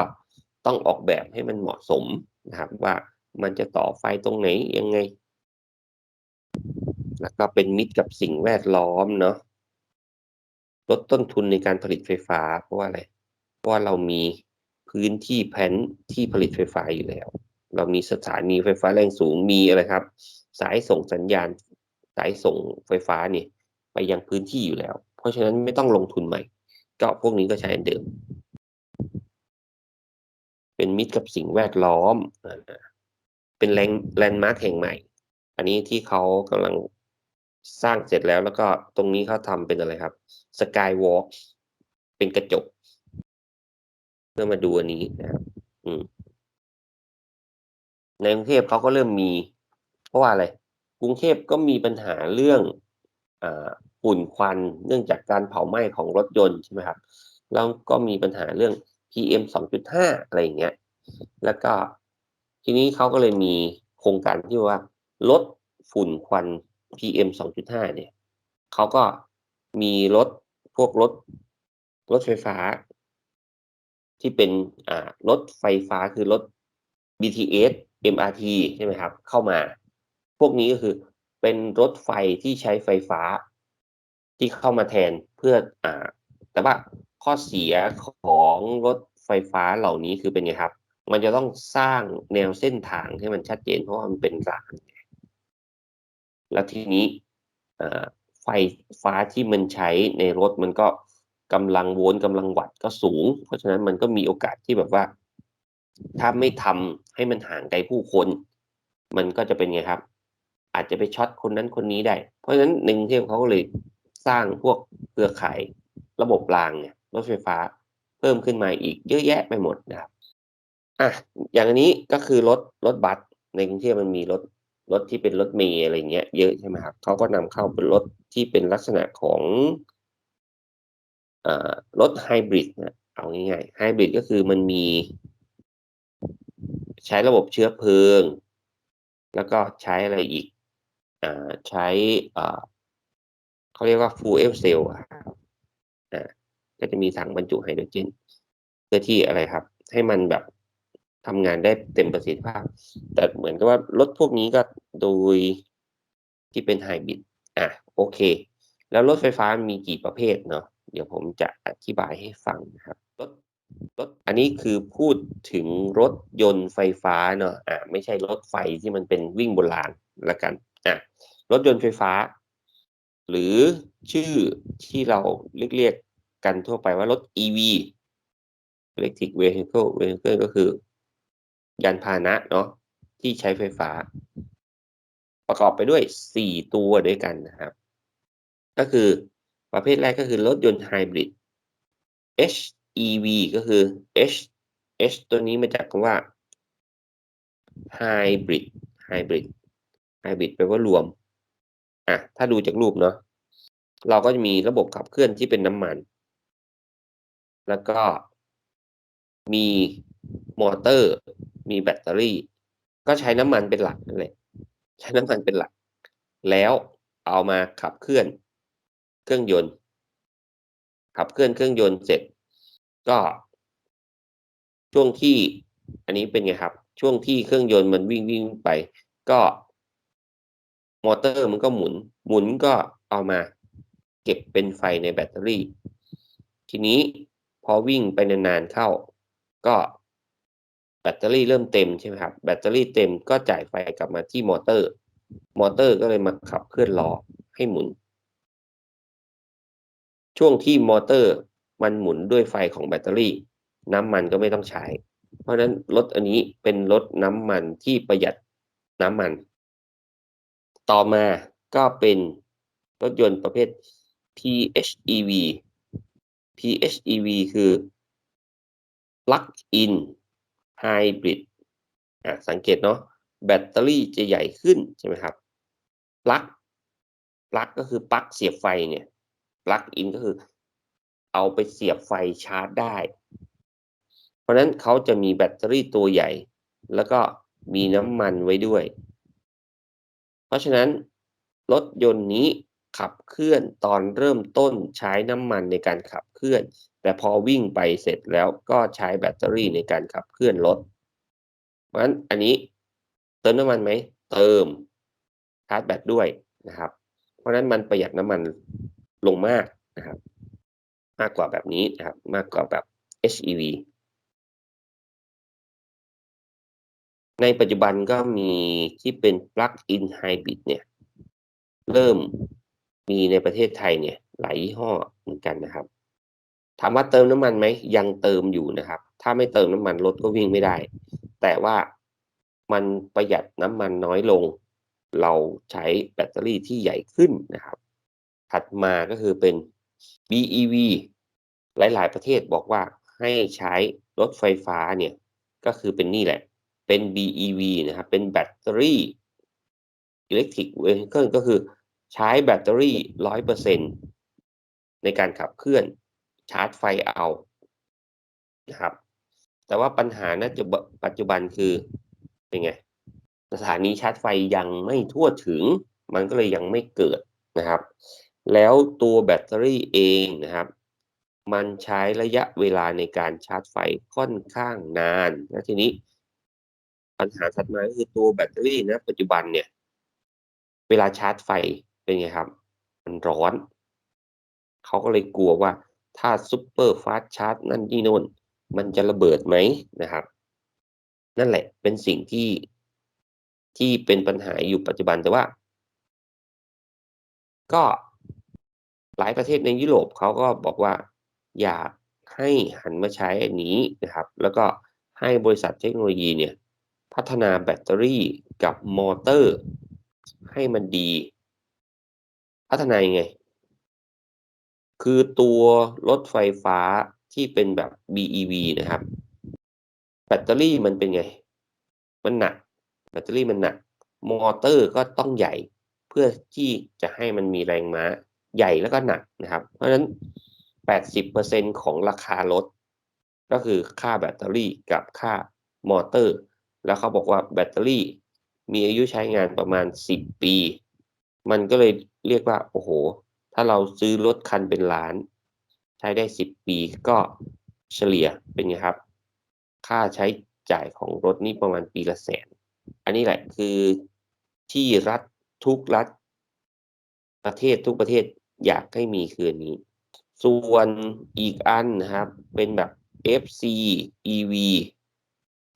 ต้องออกแบบให้มันเหมาะสมนะครับว่ามันจะต่อไฟตรงไหนยังไง แล้วก็เป็นมิตรกับสิ่งแวดล้อมเนาะลดต้นทุนในการผลิตไฟฟ้าเพราะว่าอะไรเพราะว่าเรามีพื้นที่แผนที่ผลิตไฟฟ้าอยู่แล้วเรามีสถานีไฟฟ้าแรงสูงมีอะไรครับสายส่งสัญญาณสายส่งไฟฟ้านี่ไปยังพื้นที่อยู่แล้วเพราะฉะนั้นไม่ต้องลงทุนใหม่ก็พวกนี้ก็ใช้อันเดิมเป็นมิตรกับสิ่งแวดล้อมเป็นแลนด์มาร์คแห่งใหม่อันนี้ที่เขากำลังสร้างเสร็จแล้วก็ตรงนี้เขาทำเป็นอะไรครับสกายวอล์กเป็นกระจกเพื่อมาดูอันนี้นะครับอืมในกรุงเทพเขาก็เริ่มมีเพราะว่าอะไรกรุงเทพก็มีปัญหาเรื่องอ่าฝุ่นควันเนื่องจากการเผาไหม้ของรถยนต์ใช่ไหมครับแล้วก็มีปัญหาเรื่อง PM 2.5อะไรอย่างเงี้ยแล้วก็ทีนี้เขาก็เลยมีโครงการที่ว่าลดฝุ่นควัน PM 2.5เนี่ยเขาก็มีพวกรถไฟฟ้าที่เป็นรถไฟฟ้าคือรถ BTS MRT ใช่ไหมครับเข้ามาพวกนี้ก็คือเป็นรถไฟที่ใช้ไฟฟ้าที่เข้ามาแทนเพื่อแต่ว่าข้อเสียของรถไฟฟ้าเหล่านี้คือเป็นไงครับมันจะต้องสร้างแนวเส้นทางให้มันชัดเจนเพราะว่ามันเป็นรางแล้วทีนี้ไฟฟ้าที่มันใช้ในรถมันก็กำลังโวลต์กำลังวัตต์ก็สูงเพราะฉะนั้นมันก็มีโอกาสที่แบบว่าถ้าไม่ทำให้มันห่างไกลผู้คนมันก็จะเป็นไงครับอาจจะไปช็อตคนนั้นคนนี้ได้เพราะฉะนั้นในกรุงเทพเขาก็เลยสร้างพวกเครือข่ายระบบรางเนี่ยรถไฟฟ้าเพิ่มขึ้นมาอีกเยอะแยะไปหมดนะครับอ่ะอย่างอันนี้ก็คือรถบัสในกรุงเทพมันมีรถที่เป็นรถเมล์อะไรเงี้ยเยอะใช่ไหมครับเขาก็นำเข้าเป็นรถที่เป็นลักษณะของรถไฮบริดนะเอาง่ายๆไฮบริดก็คือมันมีใช้ระบบเชื้อเพลิงแล้วก็ใช้อะไรอีกใช้อ่าเขาเรียกว่า fuel cell อ่าก็จะมีถังบรรจุไฮโดรเจนเพื่อที่อะไรครับให้มันแบบทำงานได้เต็มประสิทธิภาพแต่เหมือนกับว่ารถพวกนี้ก็โดย ที่เป็นไฮบริดโอเคแล้วรถไฟฟ้ามีกี่ประเภทเนาะเดี๋ยวผมจะอธิบายให้ฟังนะครับรถอันนี้คือพูดถึงรถยนต์ไฟฟ้าเนาะไม่ใช่รถไฟที่มันเป็นวิ่งบนรางละกันรถยนต์ไฟฟ้าหรือชื่อที่เราเรียกกันทั่วไปว่ารถ EV Electric Vehicle ก็คือยานพาหนะเนาะที่ใช้ไฟฟ้าประกอบไปด้วย4ตัวด้วยกันนะครับก็คือประเภทแรกก็คือรถยนต์ไฮบริด HEV ก็คือ H ตัวนี้มาจากคำว่า Hybrid Hybrid แปลว่ารวมถ้าดูจากรูปเนาะเราก็จะมีระบบขับเคลื่อนที่เป็นน้ำมันแล้วก็มีมอเตอร์มีแบตเตอรี่ก็ใช้น้ำมันเป็นหลักนั่นแหละใช้น้ำมันเป็นหลักแล้วเอามาขับเคลื่อนเครื่องยนต์ขับเคลื่อนเครื่องยนต์เสร็จก็ช่วงที่อันนี้เป็นไงครับช่วงที่เครื่องยนต์มันวิ่งไปก็มอเตอร์มันก็หมุนก็เอามาเก็บเป็นไฟในแบตเตอรี่ทีนี้พอวิ่งไปนานๆเข้าก็แบตเตอรี่เริ่มเต็มใช่ไหมครับแบตเตอรี่เต็มก็จ่ายไฟกลับมาที่มอเตอร์ก็เลยมาขับเคลื่อนล้อให้หมุนช่วงที่มอเตอร์มันหมุนด้วยไฟของแบตเตอรี่น้ำมันก็ไม่ต้องใช้เพราะฉะนั้นรถอันนี้เป็นรถน้ำมันที่ประหยัดน้ำมันต่อมาก็เป็นรถยนต์ประเภท PHEV PHEV คือ Plug-in Hybrid สังเกตเนาะแบตเตอรี่จะใหญ่ขึ้นใช่ไหมครับ ปลั๊กก็คือปลั๊กเสียบไฟเนี่ย Plug-in ก็คือเอาไปเสียบไฟชาร์จได้เพราะนั้นเขาจะมีแบตเตอรี่ตัวใหญ่แล้วก็มีน้ำมันไว้ด้วยเพราะฉะนั้นรถยนต์นี้ขับเคลื่อนตอนเริ่มต้นใช้น้ำมันในการขับเคลื่อนแต่พอวิ่งไปเสร็จแล้วก็ใช้แบตเตอรี่ในการขับเคลื่อนรถเพราะฉะนั้นอันนี้เติมน้ำมันไหมเติมชาร์จแบตด้วยนะครับเพราะฉะนั้นมันประหยัดน้ำมันลงมากนะครับมากกว่าแบบนี้นะครับมากกว่าแบบ HEV ในปัจจุบันก็มีที่เป็น Plug-in Hybrid เนี่ยเริ่มมีในประเทศไทยเนี่ยหลายยี่ห้อเหมือนกันนะครับถามว่าเติมน้ำมันไหมยังเติมอยู่นะครับถ้าไม่เติมน้ำมันรถก็วิ่งไม่ได้แต่ว่ามันประหยัดน้ำมันน้อยลงเราใช้แบตเตอรี่ที่ใหญ่ขึ้นนะครับถัดมาก็คือเป็น BEV หลายๆประเทศบอกว่าให้ใช้รถไฟฟ้าเนี่ยก็คือเป็นนี่แหละเป็น BEV นะครับเป็นแบตเตอรี่ Electric Vehicle ก็คือใช้แบตเตอรี่ 100% ในการขับเคลื่อนชาร์จไฟเอานะครับแต่ว่าปัญหาณปัจจุบันคือเป็นไงสถานีชาร์จไฟยังไม่ทั่วถึงมันก็เลยยังไม่เกิดนะครับแล้วตัวแบตเตอรี่เองนะครับมันใช้ระยะเวลาในการชาร์จไฟค่อนข้างนานและทีนี้ปัญหาถัดมาก็คือตัวแบตเตอรี่ณปัจจุบันเนี่ยเวลาชาร์จไฟเป็นไงครับมันร้อนเขาก็เลยกลัวว่าถ้าซูเปอร์ฟาสต์ชาร์จนั่นนี่โน่นมันจะระเบิดไหมนะครับนั่นแหละเป็นสิ่งที่เป็นปัญหาอยู่ปัจจุบันแต่ว่าก็หลายประเทศในยุโรปเขาก็บอกว่าอยากให้หันมาใช้อันนี้นะครับแล้วก็ให้บริษัทเทคโนโลยีเนี่ยพัฒนาแบตเตอรี่กับมอเตอร์ให้มันดีพัฒนายังไงคือตัวรถไฟฟ้าที่เป็นแบบ BEV นะครับแบตเตอรี่มันเป็นไงมันหนักแบตเตอรี่มันหนักมอเตอร์ก็ต้องใหญ่เพื่อที่จะให้มันมีแรงม้าใหญ่แล้วก็หนักนะครับเพราะฉะนั้น80%ของราคารถก็คือค่าแบตเตอรี่กับค่ามอเตอร์แล้วเขาบอกว่าแบตเตอรี่มีอายุใช้งานประมาณ10ปีมันก็เลยเรียกว่าโอ้โฮถ้าเราซื้อรถคันเป็นล้านใช้ได้10ปีก็เฉลี่ยเป็นไงครับค่าใช้จ่ายของรถนี่ประมาณปีละ100,000อันนี้แหละคือที่รัฐทุกรัฐ ประเทศทุกประเทศอยากให้มีคืออันนี้ส่วนอีกอันนะครับเป็นแบบ FC EV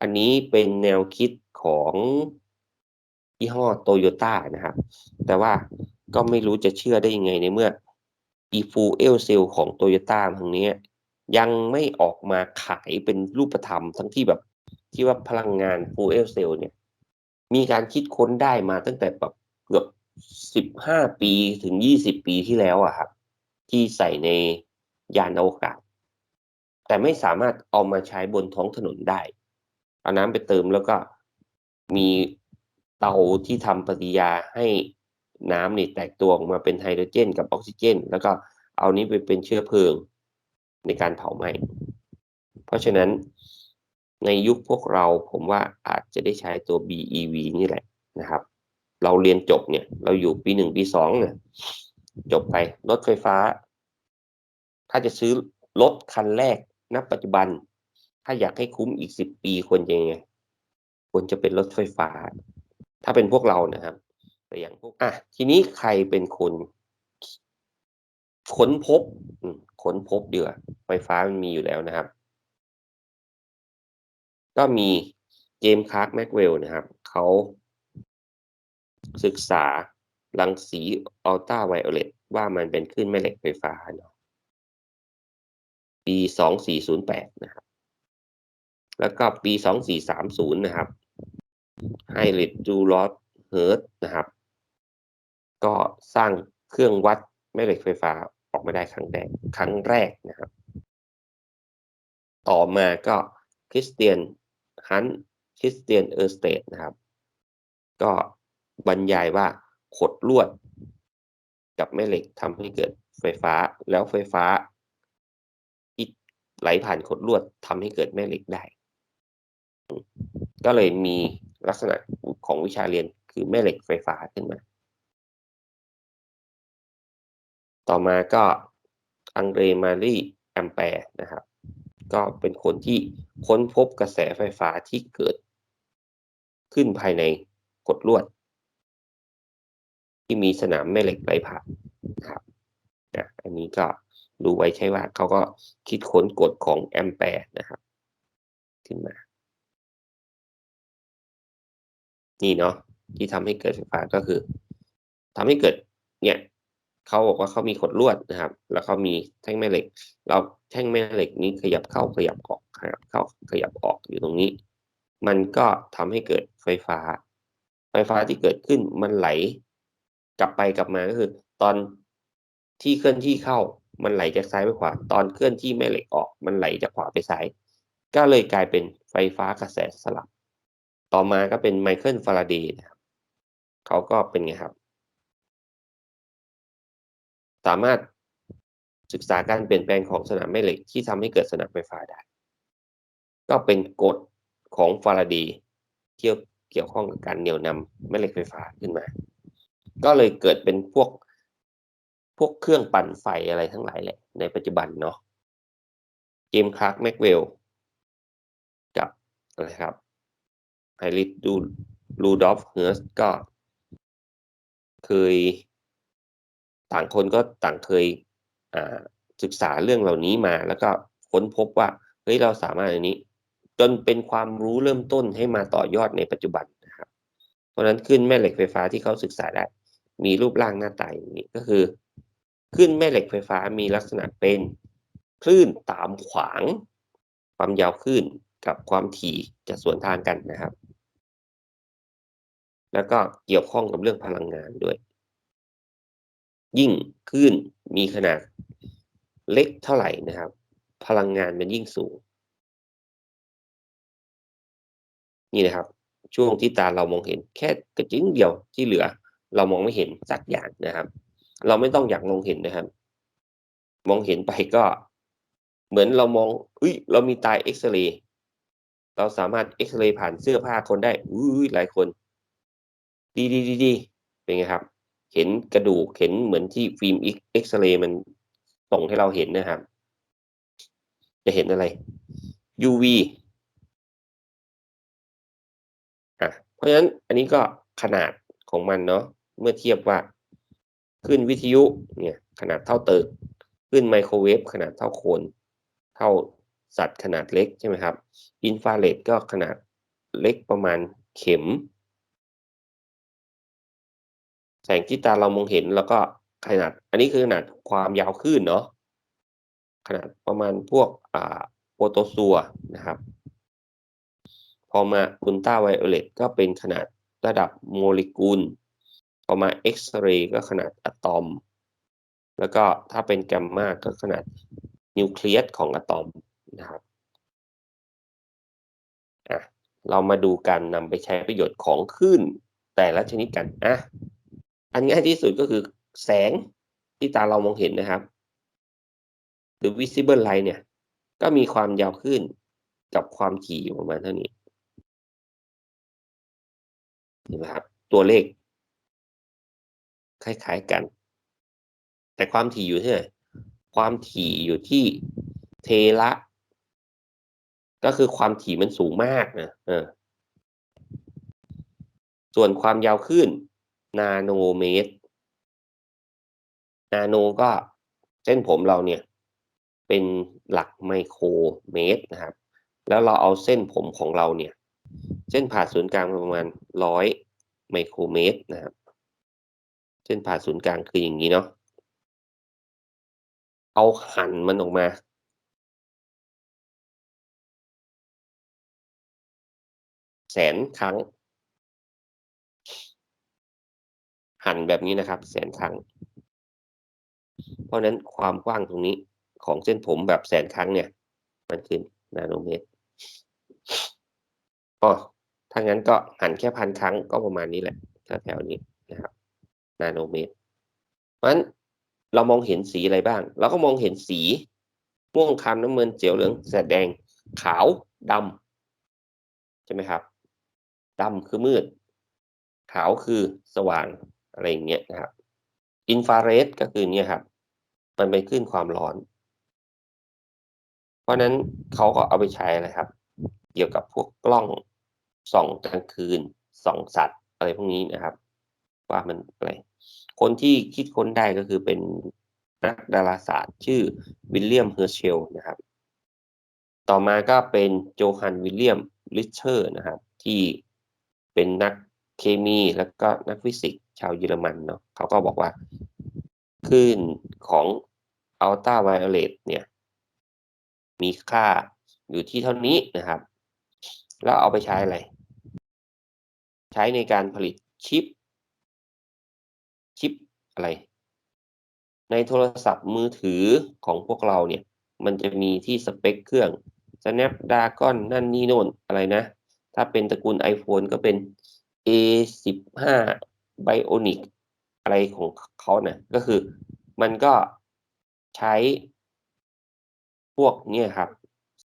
อันนี้เป็นแนวคิดของยี่ห้อโตโยต้านะครับแต่ว่าก็ไม่รู้จะเชื่อได้ยังไงในเมื่อ e-fuel cell ของโตโยต้าทางนี้ยังไม่ออกมาขายเป็นรูปธรรมทั้งที่แบบที่ว่าพลังงาน fuel cell เนี่ยมีการคิดค้นได้มาตั้งแต่แบบเกือบ15 ปีถึง20 ปีที่แล้วอะครับที่ใส่ในยานอวกาศแต่ไม่สามารถเอามาใช้บนท้องถนนได้เอาน้ำไปเติมแล้วก็มีเตาที่ทำปฏิกิริยาให้น้ำนี่แตกตัวออกมาเป็นไฮโดรเจนกับออกซิเจนแล้วก็เอานี้ไปเป็นเชื้อเพลิงในการเผาไหม้เพราะฉะนั้นในยุคพวกเราผมว่าอาจจะได้ใช้ตัว BEV นี่แหละนะครับเราเรียนจบเนี่ยเราอยู่ปี1ปี2เนี่ยจบไปรถไฟฟ้าถ้าจะซื้อรถคันแรกณปัจจุบันถ้าอยากให้คุ้มอีก10 ปีควรจะยังไงควรจะเป็นรถไฟฟ้าถ้าเป็นพวกเรานะครับแต่อย่างพวกทีนี้ใครเป็นคนค้นพบค้นพบดีกว่าไฟฟ้ามันมีอยู่แล้วนะครับก็มีเจมส์คลาร์กแม็กเวลนะครับเขาศึกษารังสีอัลตราไวโอเลตว่ามันเป็นคลื่นแม่เหล็กไฟฟ้าเนาะปี2408นะครับแล้วก็ปี2430นะครับไฮริชจูลอสเฮิร์ตนะครับก็สร้างเครื่องวัดแม่เหล็กไฟฟ้าออกมาได้ครั้งแรกนะครับต่อมาก็คริสเตียนฮันคริสเตียนเออร์สเตดนะครับก็บรรยายว่าขดลวดกับแม่เหล็กทำให้เกิดไฟฟ้าแล้วไฟฟ้าที่ไหลผ่านขดลวดทำให้เกิดแม่เหล็กได้ก็เลยมีลักษณะของวิชาเรียนคือแม่เหล็กไฟฟ้าขึ้นมาต่อมาก็อังเดรมารีแอมแปร์นะครับก็เป็นคนที่ค้นพบกระแสไฟฟ้าที่เกิดขึ้นภายในกดลวดที่มีสนามแม่เหล็กไหลผ่านนะครับอันนี้ก็รู้ไว้ใช่ว่าเขาก็คิดค้นกฎของแอมแปร์นะครับขึ้นมานี่เนาะที่ทำให้เกิดไฟฟ้าก็คือทำให้เกิดเนี่ยเขาบอกว่าเขามีขดลวดนะครับแล้วเขามีแท่งแม่เหล็กเราแท่งแม่เหล็กนี้ขยับเข้าขยับออกขยับเข้าขยับออกอยู่ตรงนี้มันก็ทำให้เกิดไฟฟ้าที่เกิดขึ้นมันไหลกลับไปกลับมาก็คือตอนที่เคลื่อนที่เข้ามันไหลจากซ้ายไปขวาตอนเคลื่อนที่แม่เหล็กออกมันไหลจากขวาไปซ้ายก็เลยกลายเป็นไฟฟ้ากระแสสลับต่อมาก็เป็นไมเคิลฟาราเดย์นะครับเขาก็เป็นไงครับสามารถศึกษาการเปลี่ยนแปลงของสนามแม่เหล็กที่ทำให้เกิดสนามไฟฟ้าได้ก็เป็นกฎของฟาราเดย์ที่เกี่ยวข้องกับการเหนี่ยวนำแม่เหล็กไฟฟ้าขึ้นมาก็เลยเกิดเป็นพวกเครื่องปั่นไฟอะไรทั้งหลายแหละในปัจจุบันเนาะเจมส์คลาร์กแม็กเวลกับอะไรครับไฮริชรูดอล์ฟเฮิร์สก็เคยต่างคนก็ต่างเคยศึกษาเรื่องเหล่านี้มาแล้วก็ค้นพบว่าเฮ้ยเราสามารถอันนี้จนเป็นความรู้เริ่มต้นให้มาต่อยอดในปัจจุบันนะครับเพราะนั้นขึ้นแม่เหล็กไฟฟ้าที่เขาศึกษาได้มีรูปร่างหน้าตาอย่างนี้ก็คือขึ้นแม่เหล็กไฟฟ้ามีลักษณะเป็นคลื่นตามขวางความยาวคลื่นกับความถี่จะสวนทางกันนะครับแล้วก็เกี่ยวข้องกับเรื่องพลังงานด้วยยิ่งคลื่นมีขนาดเล็กเท่าไหร่นะครับพลังงานมันยิ่งสูงนี่นะครับช่วงที่ตาเรามองเห็นแค่กระจิ้งเดียวที่เหลือเรามองไม่เห็นสักอย่างนะครับเราไม่ต้องอยากมองเห็นนะครับมองเห็นไปก็เหมือนเรามองเรามีตาเอ็กซเรย์เราสามารถเอ็กซเรย์ผ่านเสื้อผ้าคนได้หลายคนดีเป็นไงครับเห็นกระดูกเห็นเหมือนที่ฟิล์มเอ็กซเรย์มันส่งให้เราเห็นนะครับจะเห็นอะไร UV เพราะฉะนั้นอันนี้ก็ขนาดของมันเนาะเมื่อเทียบว่า คลื่นวิทยุเนี่ยขนาดเท่าตึกคลื่นไมโครเวฟขนาดเท่าคนเท่าสัตว์ขนาดเล็กใช่ไหมครับอินฟราเรดก็ขนาดเล็กประมาณเข็มแสงที่ตาเรามองเห็นแล้วก็ขนาดอันนี้คือขนาดความยาวคลื่นเนาะขนาดประมาณพวกโปรโตซัวนะครับพอมาอุลตราไวโอเลตก็เป็นขนาดระดับโมเลกุลพอมาเอ็กซเรย์ก็ขนาดอะตอมแล้วก็ถ้าเป็นแกมมาก็ขนาดนิวเคลียสของอะตอมนะครับเรามาดูการนำไปใช้ประโยชน์ของคลื่นแต่ละชนิดกันอันง่ายที่สุดก็คือแสงที่ตาเรามองเห็นนะครับหรือ visible light เนี่ยก็มีความยาวคลื่นกับความถี่อยู่ประมาณเท่านี้เห็นไหมครับตัวเลขคล้ายๆกันแต่ความถี่อยู่ที่ไหนความถี่อยู่ที่เทระก็คือความถี่มันสูงมากนะส่วนความยาวคลื่นนาโนเมตรนาโนก็เส้นผมเราเนี่ยเป็นหลักไมโครเมตรนะครับแล้วเราเอาเส้นผมของเราเนี่ยเส้นผ่าศูนย์กลางประมาณ100ไมโครเมตรนะครับเส้นผ่าศูนย์กลางคืออย่างนี้เนาะเอาหั่นมันออกมา100,000 ครั้งหั่นแบบนี้นะครับ100,000 ครั้งเพราะนั้นความกว้างตรงนี้ของเส้นผมแบบ100,000 ครั้งเนี่ยมันคือนาโนเมตรถ้างั้นก็หั่นแค่1,000 ครั้งก็ประมาณนี้แหละแถวๆนี้นะครับนาโนเมตรเพราะฉะนั้นเรามองเห็นสีอะไรบ้างเราก็มองเห็นสีม่วงคล้ำน้ำเงินเขียวเหลืองแสดแดงขาวดำใช่ไหมครับดำคือมืดขาวคือสว่างอะไรอย่างเงี้ยนะครับอินฟราเรดก็คือเนี่ยครับมันเป็นคลื่นความร้อนเพราะนั้นเขาก็เอาไปใช้อะไรครับเกี่ยวกับพวกกล้องส่องกลางคืนส่องสัตว์อะไรพวกนี้นะครับว่ามันอะไรคนที่คิดค้นได้ก็คือเป็นนักดาราศาสตร์ชื่อวิลเลียมเฮอร์เชลนะครับต่อมาก็เป็นโจฮันวิลเลียมริชเชอร์นะครับที่เป็นนักเคมีแล้วก็นักฟิสิกส์ชาวเยอรมันเนาะเขาก็บอกว่าคลื่นของอัลตราไวโอเลตเนี่ยมีค่าอยู่ที่เท่านี้นะครับแล้วเอาไปใช้อะไรใช้ในการผลิตชิปอะไรในโทรศัพท์มือถือของพวกเราเนี่ยมันจะมีที่สเปคเครื่อง Snapdragon นั่นนี่โน่นอะไรนะถ้าเป็นตระกูล iPhone ก็เป็น A15 Bionic อะไรของเขานะก็คือมันก็ใช้พวกเนี่ยครับ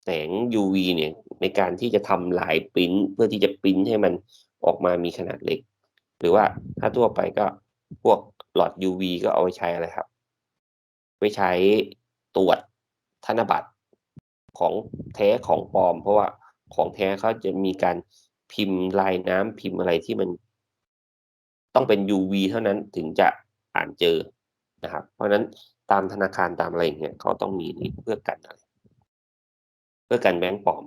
แสง UV เนี่ยในการที่จะทำลายพรินต์เพื่อที่จะพรินต์ให้มันออกมามีขนาดเล็กหรือว่าถ้าทั่วไปก็พวกหลอด UV ก็เอาไว้ใช้อะไรครับไว้ใช้ตรวจธนบัตรของแท้ของปลอมเพราะว่าของแท้เขาจะมีการพิมพ์ลายน้ำพิมพ์อะไรที่มันต้องเป็น UV เท่านั้นถึงจะอ่านเจอนะครับเพราะฉะนั้นตามธนาคารตามอะไรอย่างเงี้ยเขาต้องมีนี่เพื่อกันอะไรเพื่อกันแบงก์ปลอม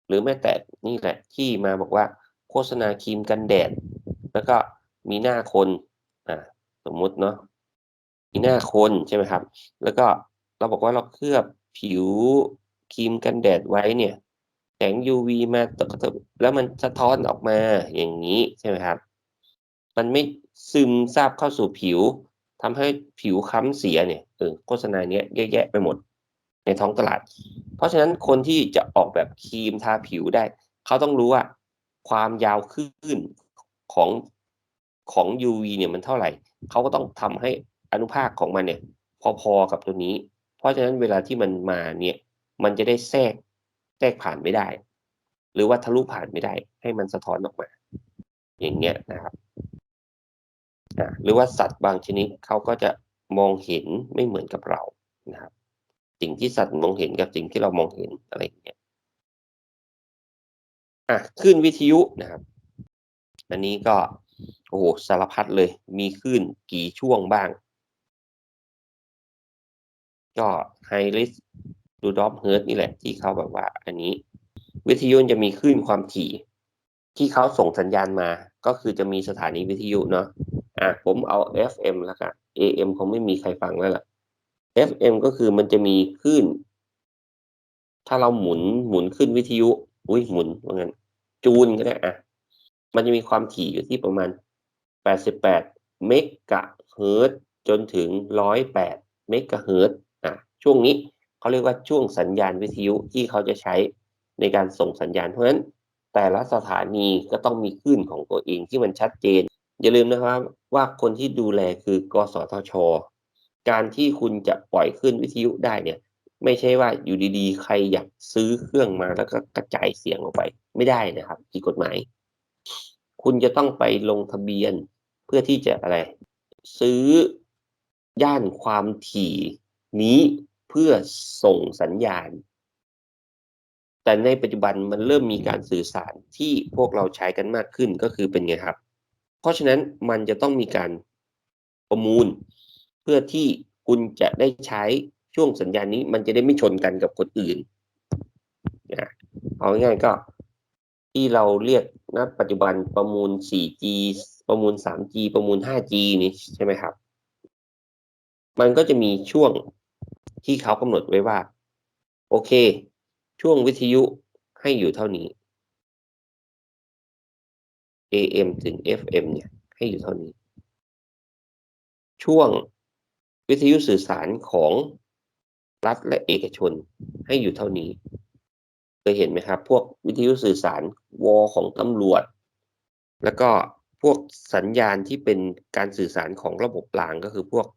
หรือแม้แต่นี่แหละที่มาบอกว่าโฆษณาครีมกันแดดแล้วก็มีหน้าคนสมมุติเนาะมีหน้าคนใช่ไหมครับแล้วก็เราบอกว่าเราเคลือบผิวครีมกันแดดไว้เนี่ยแสง UV มาตกกระทบแล้วมันสะท้อนออกมาอย่างนี้ใช่ไหมครับมันไม่ซึมซาบเข้าสู่ผิวทำให้ผิวค้ำเสียเนี่ยโฆษณาเนี้ยเยอะแยะไปหมดในท้องตลาด เพราะฉะนั้นคนที่จะออกแบบครีมทาผิวได้เขาต้องรู้ว่าความยาวคลื่นของของ UV เนี่ยมันเท่าไหร่เขาก็ต้องทำให้อนุภาคของมันเนี่ยพอๆกับตัวนี้เพราะฉะนั้นเวลาที่มันมาเนี่ยมันจะได้แทรกผ่านไม่ได้หรือว่าทะลุผ่านไม่ได้ให้มันสะท้อนออกมาอย่างเงี้ยนะครับหรือว่าสัตว์บางชนิดเขาก็จะมองเห็นไม่เหมือนกับเรานะครับสิ่งที่สัตว์มองเห็นกับสิ่งที่เรามองเห็นอะไรอย่างเงี้ย คลื่นวิทยุนะครับอันนี้ก็ โอ้โฮสารพัดเลยมีคลื่นกี่ช่วงบ้างก็ High-risk Rudolph Hertz นี่แหละที่เขาแบบว่าอันนี้วิทยุมันจะมีคลื่นความถี่ที่เขาส่งสัญญาณมาก็คือจะมีสถานีวิทยุเนาะผมเอา FM แล้วกัน AM คงไม่มีใครฟังแล้วล่ะ FM ก็คือมันจะมีคลื่นถ้าเราหมุนขึ้นวิทยุอุ๊ยหมุนว่างั้นจูนก็ได้มันจะมีความถี่อยู่ที่ประมาณ88เมกะเฮิรตซ์จนถึง108เมกะเฮิรตซ์ช่วงนี้เขาเรียกว่าช่วงสัญญาณวิทยุที่เขาจะใช้ในการส่งสัญญาณเพราะฉะนั้นแต่ละสถานีก็ต้องมีคลื่นของตัวเองที่มันชัดเจนอย่าลืมนะครับว่าคนที่ดูแลคือกสทชการที่คุณจะปล่อยคลื่นวิทยุได้เนี่ยไม่ใช่ว่าอยู่ดีๆใครอยากซื้อเครื่องมาแล้วก็กระจายเสียงออกไปไม่ได้นะครับผิดกฎหมายคุณจะต้องไปลงทะเบียนเพื่อที่จะอะไรซื้อย่านความถี่นี้เพื่อส่งสัญญาณแต่ในปัจจุบันมันเริ่มมีการสื่อสารที่พวกเราใช้กันมากขึ้นก็คือเป็นไงครับเพราะฉะนั้นมันจะต้องมีการประมูลเพื่อที่คุณจะได้ใช้ช่วงสัญญาณนี้มันจะได้ไม่ชนกันกับคนอื่นนะเอาง่ายๆก็ที่เราเรียกณปัจจุบันประมูล 4G ประมูล 3G ประมูล 5G นี่ใช่ไหมครับมันก็จะมีช่วงที่เขากำหนดไว้ว่าโอเคช่วงวิทยุให้อยู่เท่านี้ AM ถึง FM เนี่ยให้อยู่เท่านี้ช่วงวิทยุสื่อสารของรัฐและเอกชนให้อยู่เท่านี้เคยเห็นไหมครับพวกวิทยุสื่อสารวของตำรวจแล้วก็พวกสัญญาณที่เป็นการสื่อสารของระบบรางก็คือพวก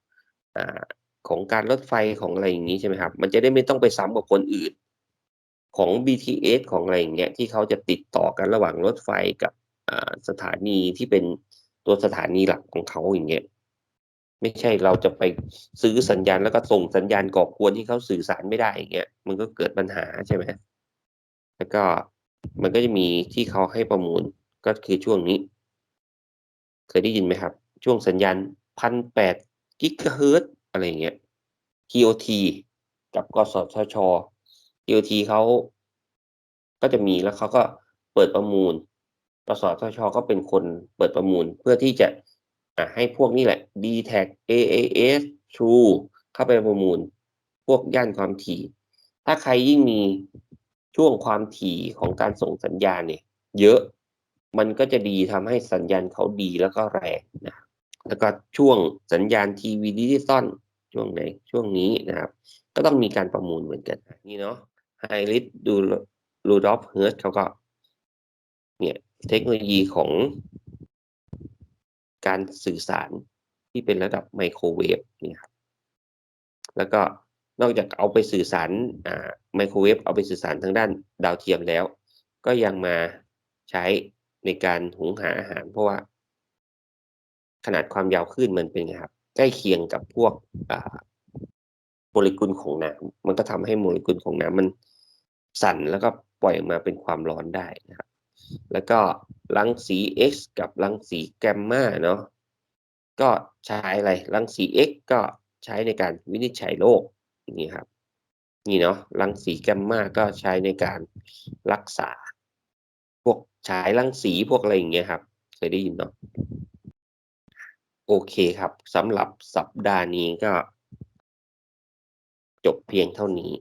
อ่าของการรถไฟของอะไรอย่างงี้ใช่ไหมครับมันจะได้ไม่ต้องไปซ้ำกับคนอื่นของ BTS ของอะไรอย่างเงี้ยที่เขาจะติดต่อกันระหว่างรถไฟกับสถานีที่เป็นตัวสถานีหลักของเขาอย่างเงี้ยไม่ใช่เราจะไปซื้อสัญญาณแล้วก็ส่งสัญญาณก่อกวนที่เขาสื่อสารไม่ได้อย่างเงี้ยมันก็เกิดปัญหาใช่ไหมแล้วก็มันก็จะมีที่เขาให้ประมูลก็คือช่วงนี้เคยได้ยินไหมครับช่วงสัญญาณ1,800กิกะเฮิรตซ์อะไรอย่างเงี้ย TOT กับกสทช TOT เขาก็จะมีแล้วเขาก็เปิดประมูลกสทชก็เป็นคนเปิดประมูลเพื่อที่จะให้พวกนี้แหละ DTAC AAS True เข้าไปประมูลพวกย่านความถี่ถ้าใครยิ่งมีช่วงความถี่ของการส่งสัญญาณเนี่ยเยอะมันก็จะดีทำให้สัญญาณเขาดีแล้วก็แรงนะครับแล้วก็ช่วงสัญญาณทีวีดิจิตอลช่วงไหนช่วงนี้นะครับก็ต้องมีการประมูลเหมือนกันนี่เนาะ High-risk Rudolph Hertz เขาก็เนี่ยเทคโนโลยีของการสื่อสารที่เป็นระดับไมโครเวฟนี่ครับแล้วก็นอกจากเอาไปสื่อสารไมโครเวฟเอาไปสื่อสารทางด้านดาวเทียมแล้วก็ยังมาใช้ในการหุงหาอาหารเพราะว่าขนาดความยาวคลื่นมันเป็นไงครับใกล้เคียงกับพวกโมเลกุลของน้ำมันก็ทำให้โมเลกุลของน้ำมันสั่นแล้วก็ปล่อยออกมาเป็นความร้อนได้นะครับแล้วก็รังสี X กับรังสีแกมมาเนาะก็ใช้อะไรรังสี X ก็ใช้ในการวินิจฉัยโรคอย่างนี้ครับนี่เนาะรังสีแกมมาก็ใช้ในการรักษาพวกฉายรังสีพวกอะไรอย่างเงี้ยครับเคยได้ยินเนาะโอเคครับสำหรับสัปดาห์นี้ก็จบเพียงเท่านี้